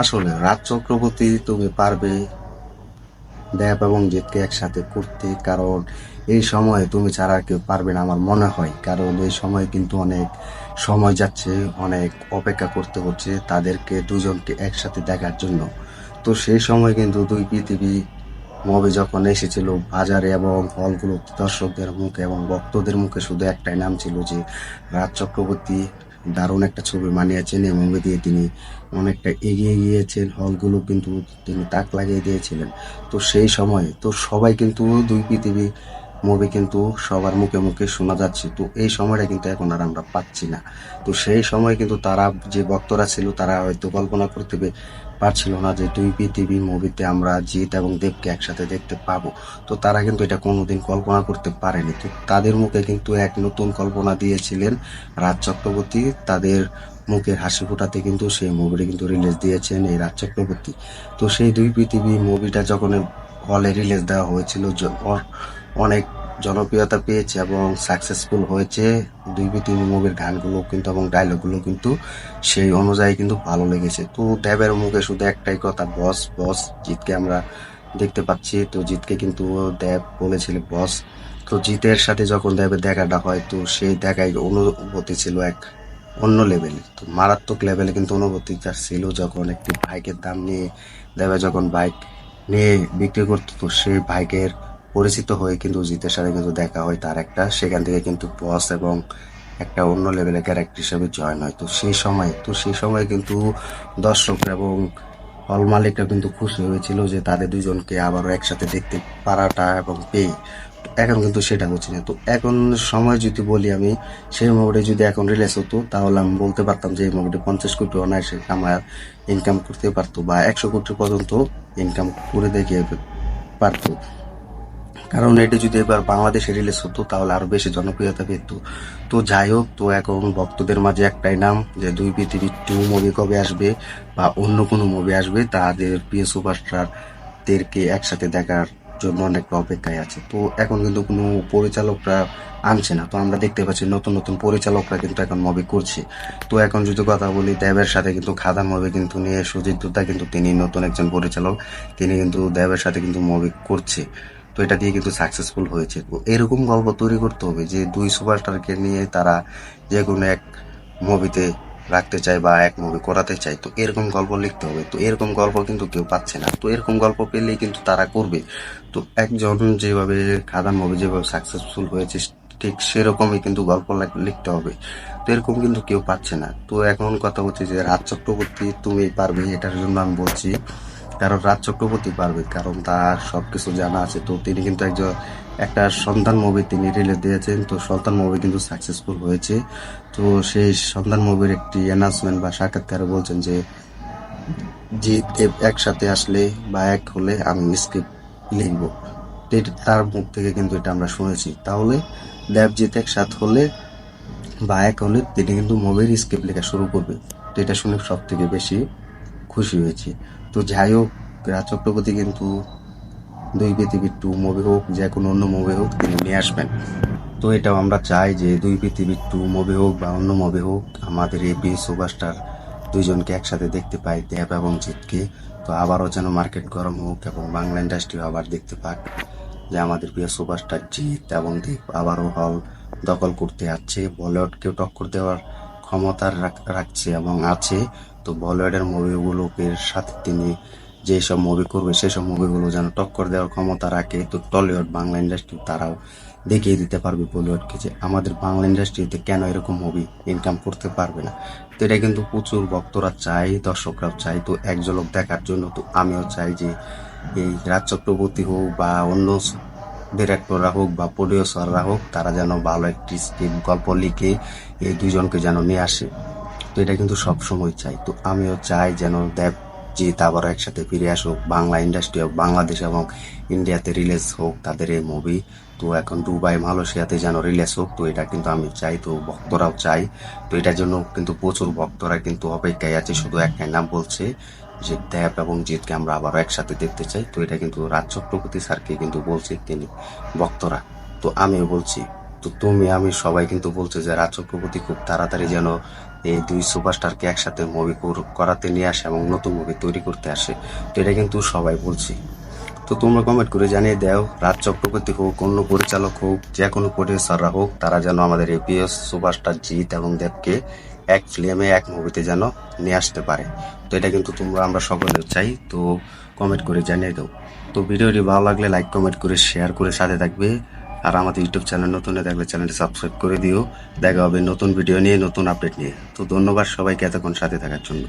আসলে রাজ চক্রবর্তী তুমি পারবে দেব এবং জিতকে একসাথে করতে, কারণ এই সময়ে তুমি ছাড়া আর কেউ পারবে না আমার মনে হয়। কারণ এই সময় কিন্তু অনেক সময় যাচ্ছে, অনেক অপেক্ষা করতে হচ্ছে তাদেরকে দুজনকে একসাথে দেখার জন্য। তো সেই সময় কিন্তু দুই পৃথিবী মুভি যখন এসেছিল বাজারে এবং হলগুলোতে, দর্শকদের মুখে এবং ভক্তদের মুখে শুধু একটাই নাম ছিল যে রাজ চক্রবর্তী দারুণ একটা ছবি মানিয়েছেন। এই মুভি দিয়ে তিনি অনেকটা এগিয়ে গিয়েছেন, হলগুলো কিন্তু তিনি তাক লাগিয়ে দিয়েছিলেন। তো সেই সময় তো সবাই কিন্তু দুই পৃথিবী মুভি কিন্তু সবার মুখে মুখে শোনা যাচ্ছে। তো এই সময়টা কিন্তু এখন আর আমরা পাচ্ছি না। তো সেই সময় কিন্তু তারা, যে ভক্তরা ছিল, তারা হয়তো কল্পনা করতে পারছিল না যে দুই পৃথিবী মুভিতে আমরা জিৎ এবং দেবকে একসাথে দেখতে পাবো। তো তারা কিন্তু এটা কোনোদিন কল্পনা করতে পারেনি। তো তাদের মুখে কিন্তু এক নতুন কল্পনা দিয়েছিলেন রাজ চক্রবর্তী। তাদের মুখের হাসি ফোটাতে কিন্তু সেই মুভিটা কিন্তু রিলিজ দিয়েছেন এই রাজ চক্রবর্তী। তো সেই দুই পৃথিবী মুভিটা যখন হলে রিলিজ দেওয়া হয়েছিল, অনেক জনপ্রিয়তা পেয়েছে এবং সাকসেসফুল হয়েছে। দুই পৃথিবী মুভির গানগুলো কিন্তু এবং ডায়লগগুলো কিন্তু সেই অনুযায়ী কিন্তু ভালো লেগেছে। তো দেবের মুখে শুধু একটাই কথা, বস বস। জিতকে আমরা দেখতে পাচ্ছি, তো জিতকে কিন্তু দেব বলেছিল বস। তো জিতের সাথে যখন দেবের দেখাটা হয়, তো সেই দেখায় অনুভূতি ছিল এক অন্য লেভেলে, তো মারাত্মক লেভেলে কিন্তু অনুভূতিটা ছিল। যখন একটি বাইকের দাম নিয়ে দেবে, যখন বাইক নিয়ে বিক্রি করতো, তো সেই বাইকের পরিচিত হয়ে কিন্তু জিতের সাথে কিন্তু দেখা হয় তার একটা, সেখান থেকে কিন্তু বস এবং একটা অন্য লেভেলের ক্যারেক্টার হিসেবে জয়েন হয়। তো সেই সময় কিন্তু দর্শক এবং হল মালিকরা কিন্তু খুশি হয়েছিল যে তাদের দুজনকে আবারও একসাথে দেখতে পারাটা এবং পেয়ে। এখন কিন্তু সেটা হচ্ছে না। তো এখন সময় যদি বলি আমি, সেই মুভিটা যদি এখন রিলিজ হতো, তাহলে আমি বলতে পারতাম যে এই মুভিটা 50 কোটি অনায়াসে আমার ইনকাম করতে পারতো, বা 100 কোটি পর্যন্ত ইনকাম করে দেখিয়ে পারতো। কারণ এটি যদি এবার বাংলাদেশে রিলিজ হতো তাহলে আরো বেশি জনপ্রিয়তা পেত। তো যাই হোক, তো এখন ভক্তদের মাঝে একটাই নাম যে দুই পৃথিবী 2 মুভি কবে আসবে বা অন্য কোনো মুভি আসবে, তাদের প্রিয় সুপারস্টারদেরকে একসাথে দেখার জন্য অনেকটা অপেক্ষায় আছে। তো এখন কিন্তু কোনো পরিচালকরা আনছে না। তো আমরা দেখতে পাচ্ছি নতুন নতুন পরিচালকরা কিন্তু এখন মুভি করছে। তো এখন যদি কথা বলি, দেবের সাথে কিন্তু খাদান মুভি কিন্তু নিয়ে সুজিত দত্তা কিন্তু তিনি নতুন একজন পরিচালক, তিনি কিন্তু দেবের সাথে কিন্তু মুভি করছে। তো এটা দিয়ে কিন্তু সাকসেসফুল হয়েছে। তো এরকম গল্প তৈরি করতে হবে যে দুই সুপারস্টারকে নিয়ে তারা যে কোনো এক মুভিতে রাখতে চায় বা এক মুভি করাতে চায়। তো এরকম গল্প লিখতে হবে। তো এরকম গল্প কিন্তু কেউ পাচ্ছে না। তো এরকম গল্প পেলেই কিন্তু তারা করবে। তো একজন যেভাবে খাদান মুভি যেভাবে সাকসেসফুল হয়েছে, ঠিক সেরকমই কিন্তু গল্প লিখতে হবে। তো এরকম কিন্তু কেউ পাচ্ছে না। তো এখন কথা হচ্ছে যে রাজ চক্রবর্তী তুমি পারবে, এটার জন্য আমি বলছি। কারণ রাজ চক্রবর্তী পারবে, কারণ তার সবকিছু জানা আছে। তো তিনি কিন্তু একটা সন্তান মুভি তিনি রিলিজ দিয়েছেন। তো সন্তান মুভি কিন্তু সাকসেসফুল হয়েছে। তো সেই সন্তান মুভির একটি অ্যানাউন্সমেন্ট বা সাক্ষাৎকারে বলছেন যে জিৎ দেব একসাথে আসলে বা এক হলে আমি স্ক্রিপ্ট লিখবো। তার মুখ থেকে কিন্তু এটা আমরা শুনেছি। তাহলে দেবজিৎ একসাথে হলে বা এক হলে তিনি কিন্তু মুভির স্ক্রিপ্ট লেখা শুরু করবে। তো এটা শুনে সব থেকে বেশি খুশি হয়েছি। তো যাই হোক, রাজ চক্রবর্তী কিন্তু দুই পৃথিবী 2 মুভি হোক, যে কোনো অন্য মুভি হোক, তিনি নিয়ে আসবেন। তো এটাও আমরা চাই যে দুই পৃথিবী 2 মুভি হোক বা অন্য মুভি হোক, আমাদের এই বীর সুপারস্টার দুইজনকে একসাথে দেখতে পাই, দেব এবং জিৎকে। তো আবারও যেন মার্কেট গরম হোক এবং বাংলা ইন্ডাস্ট্রি আবার দেখতে পাক যে আমাদের প্রিয় সুপারস্টার জিৎ এবং দেব আবারও হল দখল করতে যাচ্ছে, বলিউডকেও টক্কর দেওয়ার ক্ষমতা রাখছে এবং আছে। তো বলিউডের মুভিগুলোকে সাথে তিনি যেসব মুভি করবে সেসব মুভিগুলো যেন টক্কর দেওয়ার ক্ষমতা রাখে। তো টলিউড বাংলা ইন্ডাস্ট্রি তারাও দেখিয়ে দিতে পারবে বলিউডকে যে আমাদের বাংলা ইন্ডাস্ট্রিতে কেন এরকম মুভি ইনকাম করতে পারবে না। তো এটা কিন্তু প্রচুর ভক্তরা চাই, দর্শকরাও চাই। তো এক ঝলক দেখার জন্য তো আমিও চাই যে এই রাজ চক্রবর্তী হোক বা অন্য ডিরেক্টররা হোক বা প্রডিউসাররা হোক, তারা যেন ভালো একটি স্ক্রিপ্ট গল্প লিখে এই দুইজনকে যেন নিয়ে আসে। তো এটা কিন্তু সব সময় চাই। তো আমিও চাই যেন দেব জিৎ আবার একসাথে ফিরে আসুক, বাংলা ইন্ডাস্ট্রি হোক, বাংলাদেশ এবং ইন্ডিয়াতে রিলিজ হোক তাদের এই মুভি। তো এখন দুবাই মালয়েশিয়াতে যেন রিলিজ হোক, তো এটা কিন্তু আমি চাই, তো ভক্তরাও চাই। তো এটার জন্য কিন্তু প্রচুর ভক্তরা কিন্তু অপেক্ষায় আছে, শুধু একটাই নাম বলছে যে দেব এবং জিৎকে আমরা আবারও একসাথে দেখতে চাই। তো এটা কিন্তু রাজ চক্রবর্তী স্যারকে কিন্তু বলছে তিনি ভক্তরা। তো আমিও বলছি, তো তুমি আমি সবাই কিন্তু বলছে যে রাজ চক্রবর্তী খুব তাড়াতাড়ি যেন এই দুই সুপারস্টারকে একসাথে মুভি করাতে নিয়ে আসে এবং নতুন মুভি তৈরি করতে আসে। তো এটা কিন্তু সবাই বলছি। তো তোমরা কমেন্ট করে জানিয়ে দাও, রাজ চক্রবর্তী হোক, অন্য পরিচালক হোক, যে কোনো প্রডিউসাররা হোক, তারা যেন আমাদের এই প্রিয় সুপারস্টার জিৎ এবং দেবকে এক ফিল্মে এক মুভিতে যেন নিয়ে আসতে পারে। তো এটা কিন্তু আমরা সকলে চাই। তো কমেন্ট করে জানিয়ে দাও। তো ভিডিওটি ভালো লাগলে লাইক কমেন্ট করে শেয়ার করে সাথে থাকবে। আর আমাদের ইউটিউব চ্যানেল নতুন হয়ে থাকলে চ্যানেলটি সাবস্ক্রাইব করে দিও। দেখা হবে নতুন ভিডিও নিয়ে, নতুন আপডেট নিয়ে। তো ধন্যবাদ সবাইকে এতক্ষণ সাথে থাকার জন্য।